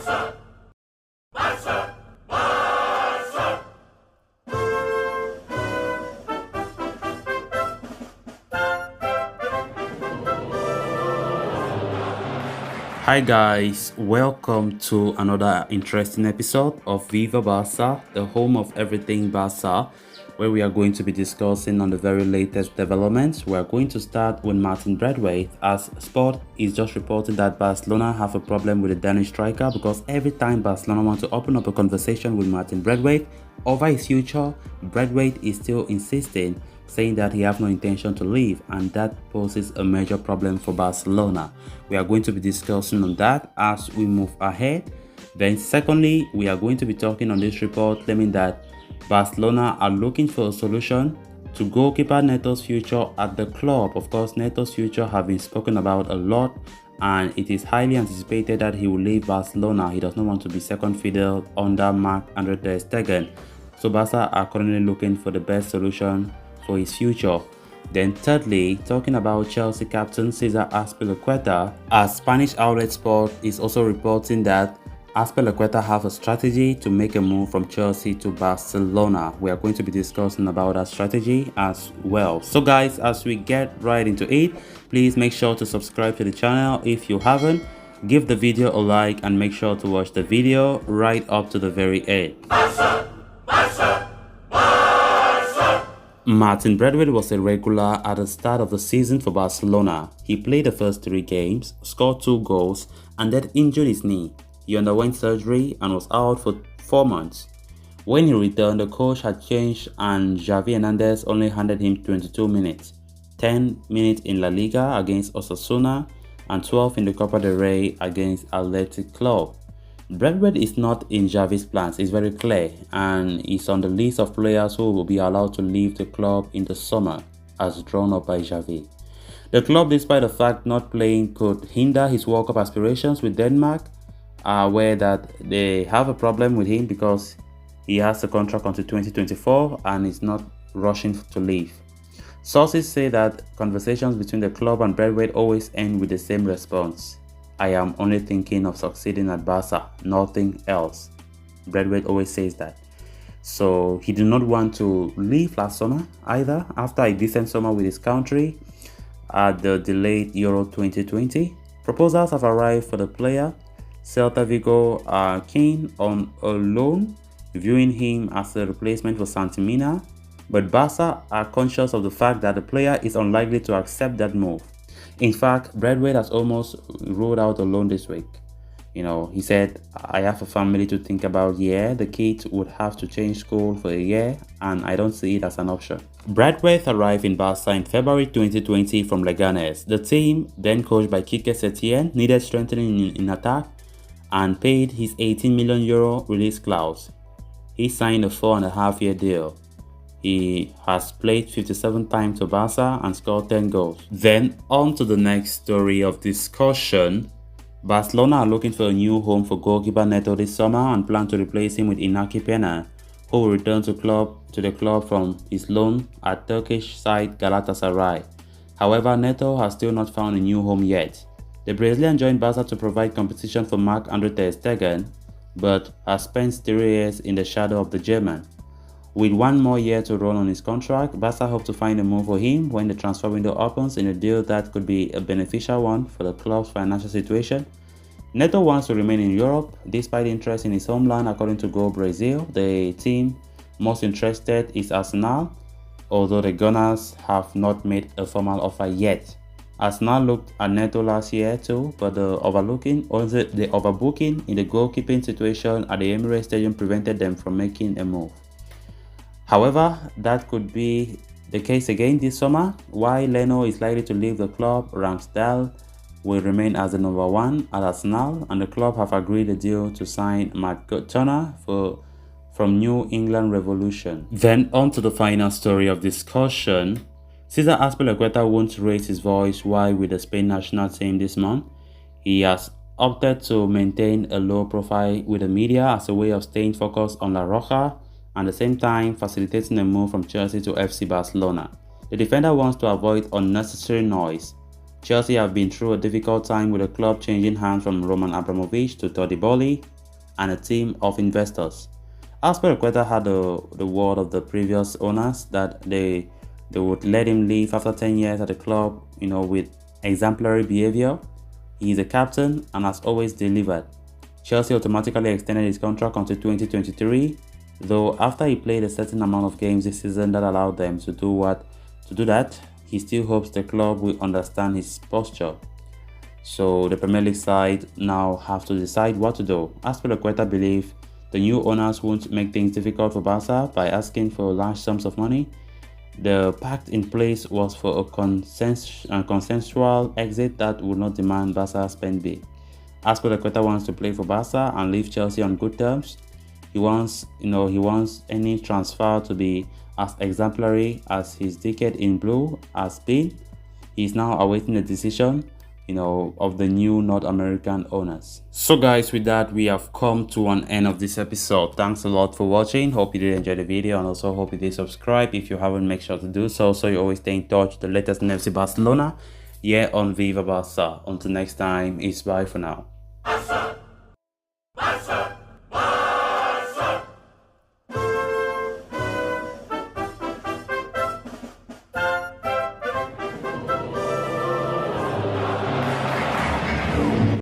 Hi guys, welcome to another interesting episode of Viva Barca, the home of everything Barca, where we are going to be discussing on the very latest developments. We are going to start with Neto Braithwaite, as Sport is just reporting that Barcelona have a problem with the Danish striker because every time Barcelona want to open up a conversation with Neto Braithwaite over his future, Braithwaite is still insisting, saying that he have no intention to leave, and that poses a major problem for Barcelona. We are going to be discussing on that as we move ahead. Then secondly, we are going to be talking on this report claiming that Barcelona are looking for a solution to goalkeeper Neto's future at the club. Of course, Neto's future have been spoken about a lot, and it is highly anticipated that he will leave Barcelona. He does not want to be second fiddle under Marc-Andre ter Stegen. So Barca are currently looking for the best solution for his future. Then thirdly, talking about Chelsea captain Cesar Azpilicueta, as Spanish outlet Sport is also reporting that Azpilicueta have a strategy to make a move from Chelsea to Barcelona. We are going to be discussing about that strategy as well. So guys, as we get right into it, please make sure to subscribe to the channel if you haven't. Give the video a like and make sure to watch the video right up to the very end. Neto Braithwaite was a regular at the start of the season for Barcelona. He played the first 3 games, scored 2 goals, and then injured his knee. He underwent surgery and was out for 4 months. When he returned, the coach had changed and Xavi Hernandez only handed him 22 minutes, 10 minutes in La Liga against Osasuna and 12 in the Copa del Rey against Athletic Club. Braithwaite is not in Xavi's plans, it's very clear, and is on the list of players who will be allowed to leave the club in the summer, as drawn up by Xavi. The club, despite the fact not playing could hinder his World Cup aspirations with Denmark, are aware that they have a problem with him because he has a contract until 2024 and is not rushing to leave. Sources say that conversations between the club and Braithwaite always end with the same response: "I am only thinking of succeeding at Barca, nothing else." Braithwaite always says that. So he did not want to leave last summer either, after a decent summer with his country at the delayed Euro 2020. Proposals have arrived for the player. Celta Vigo are keen on a loan, viewing him as a replacement for Santimina, but Barca are conscious of the fact that the player is unlikely to accept that move. In fact, Braithwaite has almost ruled out a loan this week. He said, "I have a family to think about. Yeah, the kids would have to change school for a year, and I don't see it as an option." Braithwaite arrived in Barca in February 2020 from Leganes. The team, then coached by Quique Setién, needed strengthening in attack and paid his €18 million release clause. He signed a 4.5-year deal. He has played 57 times for Barca and scored 10 goals. Then on to the next story of discussion. Barcelona are looking for a new home for goalkeeper Neto this summer and plan to replace him with Iñaki Peña, who will return to the club from his loan at Turkish side Galatasaray. However, Neto has still not found a new home yet. The Brazilian joined Barca to provide competition for Marc-Andre ter Stegen, but has spent 3 years in the shadow of the German. With 1 more year to run on his contract, Barca hope to find a move for him when the transfer window opens in a deal that could be a beneficial one for the club's financial situation. Neto wants to remain in Europe, despite interest in his homeland. According to Go Brazil, the team most interested is Arsenal, although the Gunners have not made a formal offer yet. Arsenal looked at Neto last year too, but the overbooking in the goalkeeping situation at the Emirates Stadium prevented them from making a move. However, that could be the case again this summer. While Leno is likely to leave the club, Ramsdale will remain as the number 1 at Arsenal, and the club have agreed a deal to sign Matt Turner from New England Revolution. Then on to the final story of discussion. Cesar Azpilicueta won't raise his voice while with the Spain national team this month. He has opted to maintain a low profile with the media as a way of staying focused on La Roja, and at the same time facilitating a move from Chelsea to FC Barcelona. The defender wants to avoid unnecessary noise. Chelsea have been through a difficult time with the club changing hands from Roman Abramovich to Todd Boehly. and a team of investors. Azpilicueta had the word of the previous owners that they would let him leave after 10 years at the club, with exemplary behavior. He is a captain and has always delivered. Chelsea automatically extended his contract until 2023, though after he played a certain amount of games this season that allowed them to do that, he still hopes the club will understand his posture. So the Premier League side now have to decide what to do. Azpilicueta believes the new owners won't make things difficult for Barca by asking for large sums of money. The pact in place was for a consensual exit that would not demand Barca spend big. Azpilicueta wants to play for Barca and leave Chelsea on good terms. He wants any transfer to be as exemplary as his decade in blue has been. He is now awaiting a decision, of the new North American owners. So guys, with that, we have come to an end of this episode. Thanks a lot for watching. Hope you did enjoy the video, and also hope you did subscribe. If you haven't, make sure to do so you always stay in touch with the latest in FC Barcelona here on Viva Barca. Until next time, it's bye for now.